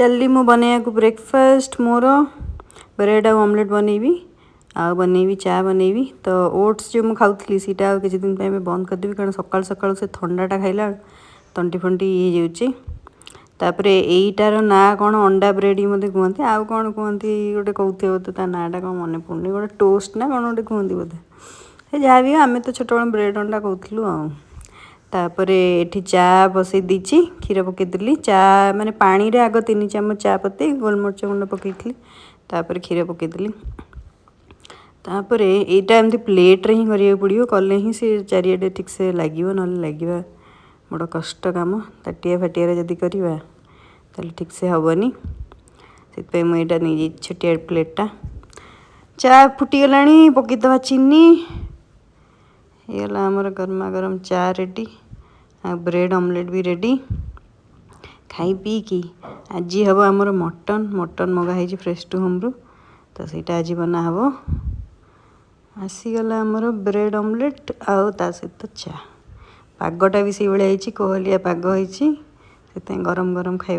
चली मु बनैया ब्रेकफास्ट मोर ब्रेड आ ऑमलेट बनैबी आ बनैबी चा बनैबी तो ओट्स जो मुझे खाऊली सीटा किसी दिन बंद करदेवी कारण सकाल सकाल से ठंडाटा खाइला तंटी फंटी ये जापर यहीटार ना कौन अंडा ब्रेड मत कहते आउ कौन कहती गोटे कहते तो ता नाटा कौन मन पड़नी गोटे टोस्ट ना कौन गोटे कहते बोधे जहाँ भी आम तो छोट ब्रेड अंडा कहूँ तापर ये चा बसई दीची क्षीर पकईदी चा माने पानी रे आग 3 चामच चा पत्ती गोलमरीच गुंड पकई तापर क्षीर पकईदी तापर यहाँ एमती प्लेट्रे ही करा पड़ो कले ही सी चारिड़े ठीक से लगे ना लगे बड़ कष्ट कम ताटिया फाटिया जदि करवा ताले ठीक से हेनी से मुझे नहीं छोटिया प्लेटा चा फुटीगला पकईदे चीनी येगला आमर गर्मा गरम चा रेडी आ ब्रेड ऑमलेट भी रेडी खाई पी कि आज हम आमर मटन मटन मगाही फ्रेश टू होम रु तो सहीटा आज बना हम आसीगला आमर ब्रेड ऑमलेट आउ ता सहित चा पागटा भी से भाई कोहलिया पाग हो गरम गरम खाଇବା